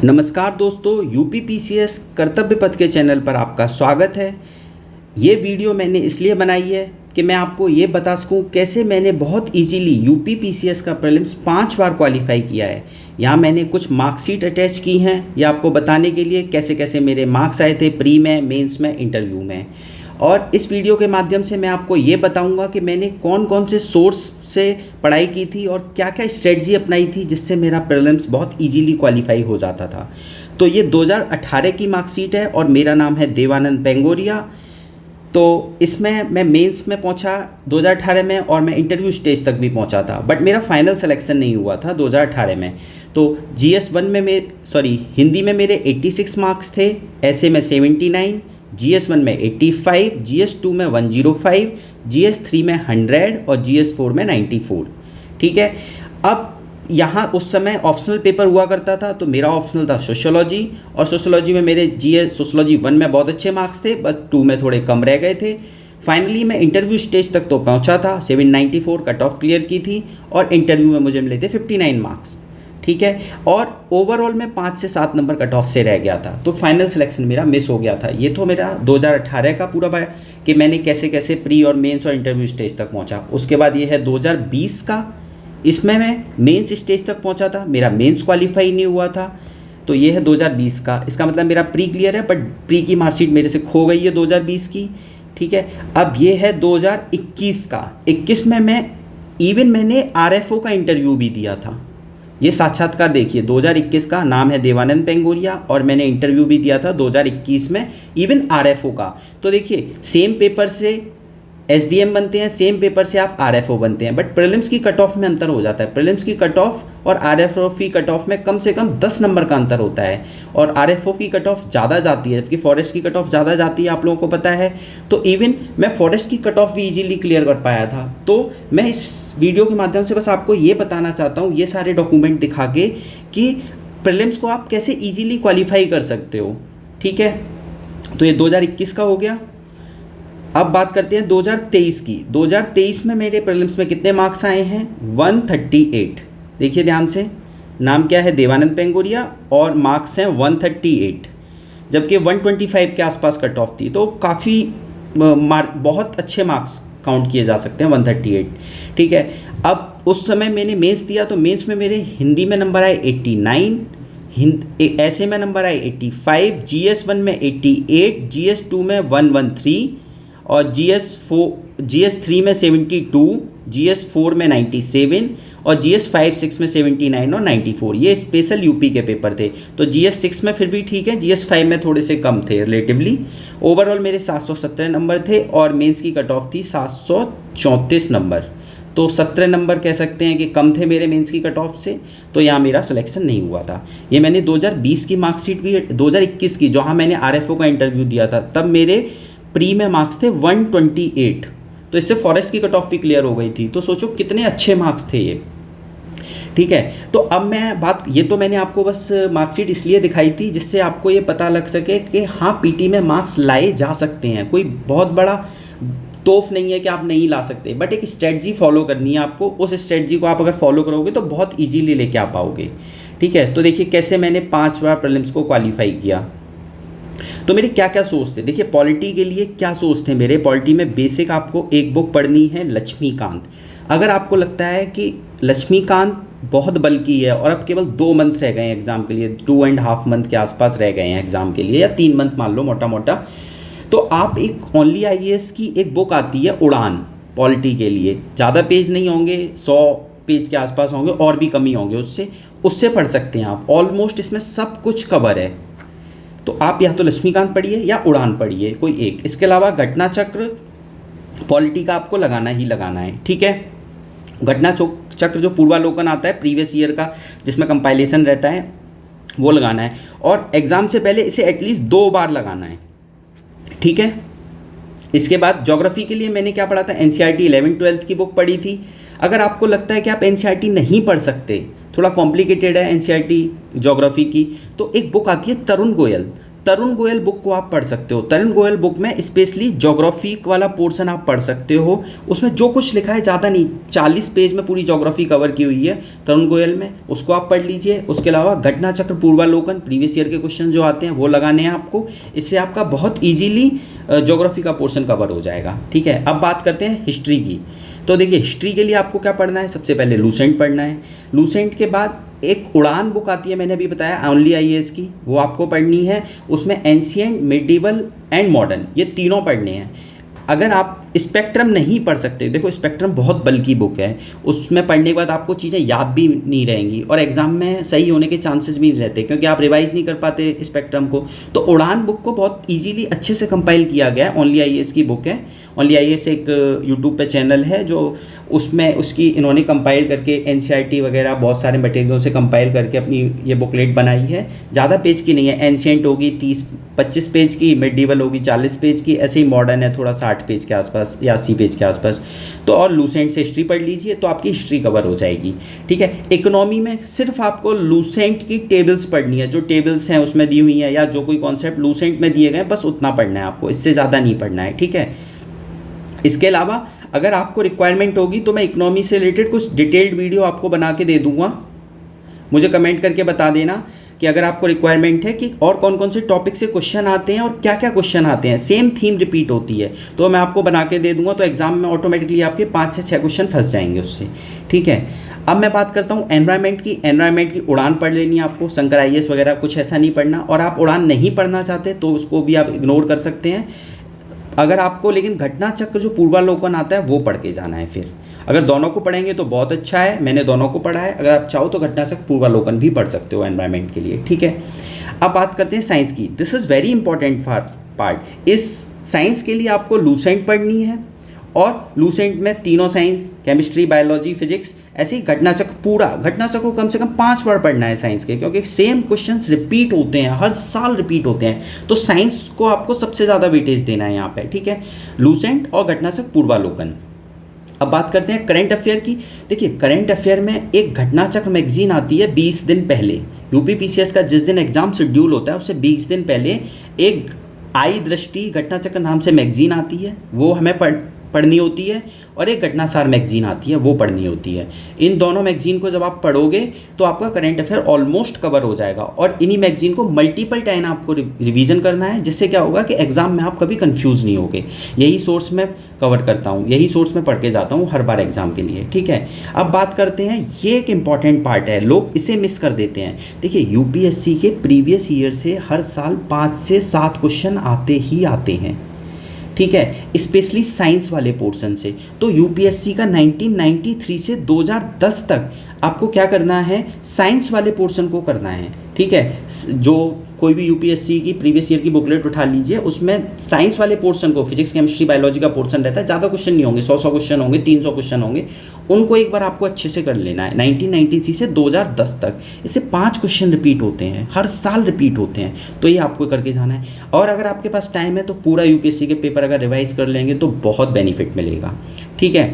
नमस्कार दोस्तों, यूपीपीसीएस कर्तव्य पथ के चैनल पर आपका स्वागत है। ये वीडियो मैंने इसलिए बनाई है कि मैं आपको ये बता सकूं कैसे मैंने बहुत इजीली यूपीपीसीएस का प्रीलिम्स 5 बार क्वालिफाई किया है। यहाँ मैंने कुछ मार्कशीट अटैच की हैं, ये आपको बताने के लिए कैसे कैसे मेरे मार्क्स आए थे प्री में, मेंस में, इंटरव्यू में। और इस वीडियो के माध्यम से मैं आपको ये बताऊंगा कि मैंने कौन कौन से सोर्स से पढ़ाई की थी और क्या क्या स्ट्रेटजी अपनाई थी जिससे मेरा प्रीलिम्स बहुत इजीली क्वालिफाई हो जाता था। तो ये 2018 की मार्कशीट है और मेरा नाम है देवानंद पेंगोरिया। तो इसमें मैं मेंस में पहुंचा 2018 में और मैं इंटरव्यू स्टेज तक भी पहुंचा था, बट मेरा फाइनल सिलेक्शन नहीं हुआ था 2018 में। तो हिंदी में मेरे 86 मार्क्स थे, ऐसे में 79, GS1 में 85, GS2 में 105, GS3 में 100 और GS4 में 94। ठीक है। अब यहाँ उस समय ऑप्शनल पेपर हुआ करता था, तो मेरा ऑप्शनल था सोशियोलॉजी, और सोशियोलॉजी में मेरे सोशियोलॉजी 1 में बहुत अच्छे मार्क्स थे, बस 2 में थोड़े कम रह गए थे। फाइनली मैं इंटरव्यू स्टेज तक तो पहुँचा था, 794 कट ऑफ क्लियर की थी और इंटरव्यू में मुझे मिले थे 59 मार्क्स। ठीक है। और ओवरऑल में 5 से 7 नंबर कट ऑफ से रह गया था, तो फाइनल सिलेक्शन मेरा मिस हो गया था। ये तो मेरा 2018 का पूरा कि मैंने कैसे कैसे प्री और मेंस और इंटरव्यू स्टेज तक पहुंचा। उसके बाद ये है 2020 का, इसमें मैं मेंस स्टेज तक पहुंचा था, मेरा मेंस क्वालिफाई नहीं हुआ था। तो ये है 2020 का, इसका मतलब मेरा प्री क्लियर है, बट प्री की मार्कशीट मेरे से खो गई है 2020 की। ठीक है। अब ये है 2021 का। 21 में मैंने RFO का इंटरव्यू भी दिया था। ये साक्षात्कार देखिए, 2021 का, नाम है देवानंद पेंगोरिया और मैंने इंटरव्यू भी दिया था 2021 में, इवन RFO का। तो देखिए, सेम पेपर से SDM बनते हैं, सेम पेपर से आप RFO बनते हैं, बट प्रीलिम्स की कट ऑफ में अंतर हो जाता है। प्रीलिम्स की कट ऑफ और RFO की कट ऑफ में कम से कम 10 नंबर का अंतर होता है, और RFO की कट ऑफ ज़्यादा जाती है, जबकि फॉरेस्ट की कट ऑफ ज़्यादा जाती है, आप लोगों को पता है। तो इवन मैं फॉरेस्ट की कट ऑफ भी ईजिली क्लियर कर पाया था। तो मैं इस वीडियो के माध्यम से बस आपको ये बताना चाहता हूँ, ये सारे डॉक्यूमेंट दिखा के, कि प्रीलिम्स को आप कैसे ईजिली क्वालिफाई कर सकते हो। ठीक है। तो ये 2021 का हो गया। अब बात करते हैं 2023 की। 2023 में मेरे प्रीलिम्स में कितने मार्क्स आए हैं? 138। देखिए ध्यान से, नाम क्या है? देवानंद पेंगोरिया, और मार्क्स हैं 138, जबकि 125 के आसपास कट ऑफ थी। तो काफ़ी बहुत अच्छे मार्क्स काउंट किए जा सकते हैं 138। ठीक है। अब उस समय मैंने मेंस दिया, तो मेंस में मेरे हिंदी में नंबर आए 89, ऐसे में नंबर आए 85, GS1 में 88, GS2 में 113 और GS3 में 72, GS4 में 97 और GS5, 6 में 79 और 94। ये स्पेशल यूपी के पेपर थे। तो GS6 में फिर भी ठीक है, GS5 में थोड़े से कम थे रिलेटिवली। ओवरऑल मेरे 717 नंबर थे और मेंस की कट ऑफ थी 734 नंबर। तो 17 नंबर कह सकते हैं कि कम थे मेरे मेंस की कट ऑफ से, तो यहाँ मेरा सिलेक्शन नहीं हुआ था। ये मैंने 2020 की मार्कशीट भी, 2021 की, जहाँ मैंने RFO का इंटरव्यू दिया था, तब मेरे प्री में मार्क्स थे 128। तो इससे फॉरेस्ट की कट ऑफ भी क्लियर हो गई थी। तो सोचो कितने अच्छे मार्क्स थे ये। ठीक है। तो अब ये तो मैंने आपको बस मार्कशीट इसलिए दिखाई थी जिससे आपको ये पता लग सके कि हाँ, पीटी में मार्क्स लाए जा सकते हैं। कोई बहुत बड़ा तोफ नहीं है कि आप नहीं ला सकते, बट एक स्ट्रेटजी फॉलो करनी है आपको। उस स्ट्रेटजी को आप अगर फॉलो करोगे तो बहुत ईजीली लेके आ पाओगे। ठीक है। तो देखिए कैसे मैंने 5 बार प्रीलिम्स को क्वालिफाई किया। तो मेरे क्या क्या सोच थे? देखिए, पॉलिटी के लिए क्या सोच थे मेरे। पॉलिटी में बेसिक आपको एक बुक पढ़नी है, लक्ष्मीकांत। अगर आपको लगता है कि लक्ष्मीकांत बहुत बल्कि है और अब केवल 2 मंथ रह गए हैं एग्ज़ाम के लिए, 2.5 मंथ के आसपास रह गए हैं एग्ज़ाम के लिए, या 3 मंथ मान लो मोटा मोटा, तो आप एक ओनली IAS की एक बुक आती है उड़ान, पॉलिटी के लिए। ज़्यादा पेज नहीं होंगे, 100 पेज के आसपास होंगे, और भी कम ही होंगे, उससे पढ़ सकते हैं आप। ऑलमोस्ट इसमें सब कुछ कवर है। तो आप या तो लक्ष्मीकांत पढ़िए या उड़ान पढ़िए, कोई एक। इसके अलावा घटना चक्र पॉलिटी का आपको लगाना ही लगाना है। ठीक है। घटना चक्र जो पूर्वालोकन आता है प्रीवियस ईयर का, जिसमें कंपाइलेशन रहता है, वो लगाना है, और एग्ज़ाम से पहले इसे एटलीस्ट 2 बार लगाना है। ठीक है। इसके बाद ज्योग्राफी के लिए मैंने क्या पढ़ा था? NCERT 11th-12th की बुक पढ़ी थी। अगर आपको लगता है कि आप NCERT नहीं पढ़ सकते, थोड़ा कॉम्प्लिकेटेड है NCERT ज्योग्राफी की, तो एक बुक आती है तरुण गोयल। तरुण गोयल बुक को आप पढ़ सकते हो। तरुण गोयल बुक में स्पेशली ज्योग्राफी वाला पोर्शन आप पढ़ सकते हो। उसमें जो कुछ लिखा है ज़्यादा नहीं, 40 पेज में पूरी ज्योग्राफी कवर की हुई है तरुण गोयल में, उसको आप पढ़ लीजिए। उसके अलावा घटना चक्र पूर्वालोकन, प्रीवियस ईयर के क्वेश्चन जो आते हैं वो लगाने हैं आपको। इससे आपका बहुत ईजीली ज्योग्राफी का पोर्शन कवर हो जाएगा। ठीक है, अब बात करते हैं हिस्ट्री की। तो देखिए हिस्ट्री के लिए आपको क्या पढ़ना है, सबसे पहले लूसेंट पढ़ना है। लूसेंट के बाद एक उड़ान बुक आती है, मैंने अभी बताया ओनली आईएएस की, वो आपको पढ़नी है। उसमें एंशिएंट, मिडिवल एंड मॉडर्न, ये तीनों पढ़ने हैं। अगर आप स्पेक्ट्रम नहीं पढ़ सकते, देखो स्पेक्ट्रम बहुत बल्कि बुक है, उसमें पढ़ने के बाद आपको चीज़ें याद भी नहीं रहेंगी और एग्जाम में सही होने के चांसेस भी नहीं रहते, क्योंकि आप रिवाइज नहीं कर पाते स्पेक्ट्रम को। तो उड़ान बुक को बहुत इजीली अच्छे से कंपाइल किया गया है, ओनली आईएएस की बुक है। ओनली आईएएस एक यूट्यूब पे चैनल है जो उसमें उसकी इन्होंने कंपाइल करके एनसीईआरटी वगैरह बहुत सारे मटेरियल से कंपाइल करके अपनी ये बुकलेट बनाई है। ज़्यादा पेज की नहीं है, एंशिएंट होगी 30-25 पेज की, मिडिवल होगी 40 पेज की, ऐसे ही मॉडर्न है थोड़ा 60 पेज के आसपास या 80 पेज के आसपास। तो और लूसेंट से हिस्ट्री पढ़ लीजिए तो आपकी हिस्ट्री कवर हो जाएगी। ठीक है, इकोनॉमी में सिर्फ आपको लूसेंट की टेबल्स पढ़नी है, जो टेबल्स हैं उसमें दी हुई हैं या जो कोई कॉन्सेप्ट लूसेंट में दिए गए बस उतना पढ़ना है आपको, इससे ज़्यादा नहीं पढ़ना है। ठीक है, इसके अलावा अगर आपको रिक्वायरमेंट होगी तो मैं इकोनॉमी से रिलेटेड कुछ डिटेल्ड वीडियो आपको बना के दे दूंगा। मुझे कमेंट करके बता देना कि अगर आपको रिक्वायरमेंट है कि और कौन कौन से टॉपिक से क्वेश्चन आते हैं और क्या क्या क्वेश्चन आते हैं, सेम थीम रिपीट होती है तो मैं आपको बना के दे दूंगा। तो एग्जाम में ऑटोमेटिकली आपके 5 से 6 क्वेश्चन फंस जाएंगे उससे। ठीक है, अब मैं बात करता हूँ एनवायरनमेंट की। एनवायरनमेंट की उड़ान पढ़ लेनी है आपको, शंकर आईएएस वगैरह कुछ ऐसा नहीं पढ़ना। और आप उड़ान नहीं पढ़ना चाहते तो उसको भी आप इग्नोर कर सकते हैं। अगर आपको लेकिन घटना चक्र जो पूर्वालोकन आता है वो पढ़ के जाना है। फिर अगर दोनों को पढ़ेंगे तो बहुत अच्छा है, मैंने दोनों को पढ़ा है। अगर आप चाहो तो घटना चक्र पूर्वालोकन भी पढ़ सकते हो एनवायरनमेंट के लिए। ठीक है, अब बात करते हैं साइंस की। This is very important part. इस साइंस के लिए आपको लूसेंट पढ़नी है और लूसेंट में तीनों साइंस, केमिस्ट्री, बायोलॉजी, फिजिक्स, ऐसे ही घटना चक्र पूरा, घटना चक्र को कम से कम 5 बार पढ़ना है साइंस के, क्योंकि सेम क्वेश्चंस रिपीट होते हैं, हर साल रिपीट होते हैं। तो साइंस को आपको सबसे ज़्यादा वेटेज देना है यहाँ पे। ठीक है, लूसेंट और घटना चक्र पूर्वालोकन। अब बात करते हैं करंट अफेयर की। देखिए करंट अफेयर में एक घटना चक्र मैगजीन आती है 20 दिन पहले। यूपीपीसीएस का जिस दिन एग्जाम शेड्यूल होता है उससे 20 दिन पहले एक आई दृष्टि घटना चक्र नाम से मैगजीन आती है, वो हमें पढ़नी होती है। और एक घटनासार मैगजीन आती है, वो पढ़नी होती है। इन दोनों मैगजीन को जब आप पढ़ोगे तो आपका करंट अफेयर ऑलमोस्ट कवर हो जाएगा। और इन्हीं मैगजीन को मल्टीपल टाइम आपको रिवीजन करना है, जिससे क्या होगा कि एग्जाम में आप कभी कंफ्यूज नहीं होगे। यही सोर्स में कवर करता हूँ, यही सोर्स में पढ़ के जाता हूँ हर बार एग्जाम के लिए। ठीक है, अब बात करते हैं, ये एक इंपॉर्टेंट पार्ट है, लोग इसे मिस कर देते हैं। देखिए यूपीएससी के प्रीवियस ईयर से हर साल 5 से 7 क्वेश्चन आते ही आते हैं। ठीक है, स्पेशली साइंस वाले पोर्शन से। तो यूपीएससी का 1993 से 2010 तक आपको क्या करना है, साइंस वाले पोर्शन को करना है। ठीक है, जो कोई भी यूपीएससी की प्रीवियस ईयर की बुकलेट उठा लीजिए, उसमें साइंस वाले पोर्शन को, फिजिक्स, केमिस्ट्री, बायोलॉजी का पोर्शन रहता है। ज़्यादा क्वेश्चन नहीं होंगे, 100 क्वेश्चन होंगे, 300 क्वेश्चन होंगे, उनको एक बार आपको अच्छे से कर लेना है। 1993 से 2010 तक इससे 5 क्वेश्चन रिपीट होते हैं, हर साल रिपीट होते हैं, तो ये आपको करके जाना है। और अगर आपके पास टाइम है तो पूरा यूपीएससी के पेपर अगर रिवाइज कर लेंगे तो बहुत बेनिफिट मिलेगा। ठीक है,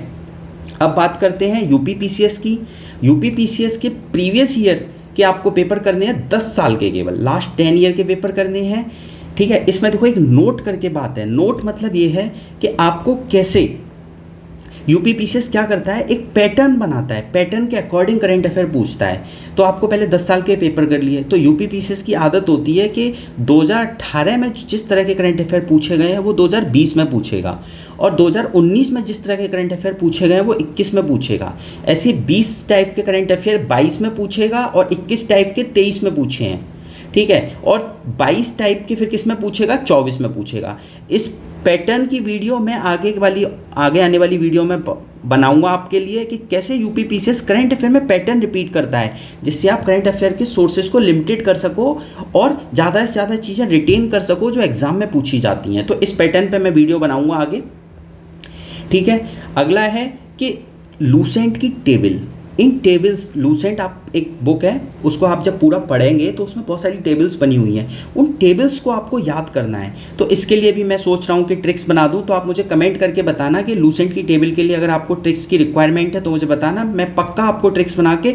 अब बात करते हैं यूपीपीसीएस की। यूपीपीसीएस के प्रीवियस ईयर कि आपको पेपर करने हैं 10 साल के, केवल लास्ट 10 ईयर के पेपर करने हैं। ठीक है, इसमें देखो एक नोट करके बात है। नोट मतलब ये है कि आपको कैसे यूपीपीसीएस क्या करता है, एक पैटर्न बनाता है, पैटर्न के अकॉर्डिंग करंट अफेयर पूछता है। तो आपको पहले 10 साल के पेपर कर लिए, तो यूपीपीसीएस की आदत होती है कि 2018 में जिस तरह के करंट अफेयर पूछे गए हैं वो 2020 में पूछेगा, और 2019 में जिस तरह के करंट अफेयर पूछे गए हैं वो 21 में पूछेगा। ऐसे 20 टाइप के करंट अफेयर 22 में पूछेगा और 21 टाइप के 23 में पूछे हैं। ठीक है, और 22 टाइप के फिर किस में पूछेगा, 24 में पूछेगा। इस पैटर्न की वीडियो मैं आगे आने वाली वीडियो में बनाऊंगा आपके लिए कि कैसे यूपीपीसीएस करंट अफेयर में पैटर्न रिपीट करता है, जिससे आप करंट अफेयर के सोर्सेज को लिमिटेड कर सको और ज़्यादा से ज़्यादा चीज़ें रिटेन कर सको जो एग्जाम में पूछी जाती हैं। तो इस पैटर्न पे मैं वीडियो बनाऊंगा आगे। ठीक है, अगला है कि लूसेंट की टेबल। इन टेबल्स, लूसेंट आप एक बुक है, उसको आप जब पूरा पढ़ेंगे तो उसमें बहुत सारी टेबल्स बनी हुई हैं, उन टेबल्स को आपको याद करना है। तो इसके लिए भी मैं सोच रहा हूँ कि ट्रिक्स बना दूँ। तो आप मुझे कमेंट करके बताना कि लूसेंट की टेबल के लिए अगर आपको ट्रिक्स की रिक्वायरमेंट है तो मुझे बताना, मैं पक्का आपको ट्रिक्स बना के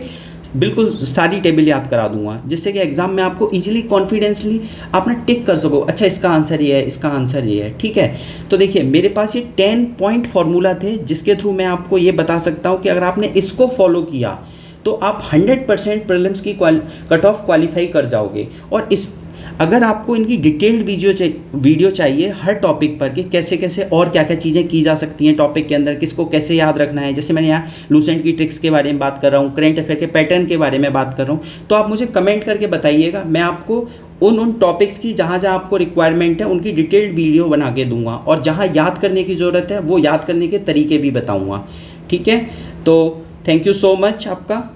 बिल्कुल सारी टेबल याद करा दूंगा, जिससे कि एग्ज़ाम में आपको इजीली कॉन्फिडेंसली आप ना टिक कर सको, अच्छा इसका आंसर ये है, इसका आंसर ये है, ठीक है। तो देखिए मेरे पास ये 10 पॉइंट फार्मूला थे, जिसके थ्रू मैं आपको ये बता सकता हूँ कि अगर आपने इसको फॉलो किया तो आप 100% प्रीलिम्स की कट ऑफ क्वालिफाई कर जाओगे। और इस अगर आपको इनकी डिटेल्ड वीडियो चाहिए हर टॉपिक पर कि कैसे कैसे और क्या क्या चीज़ें की जा सकती हैं टॉपिक के अंदर, किसको कैसे याद रखना है, जैसे मैंने यहाँ लूसेंट की ट्रिक्स के बारे में बात कर रहा हूँ, करेंट अफेयर के पैटर्न के बारे में बात कर रहा हूँ, तो आप मुझे कमेंट करके बताइएगा, मैं आपको उन टॉपिक्स की जहाँ जहाँ आपको रिक्वायरमेंट है उनकी डिटेल्ड वीडियो बना के दूंगा, और जहाँ याद करने की ज़रूरत है वो याद करने के तरीके भी बताऊँगा, ठीक है। तो थैंक यू सो मच आपका।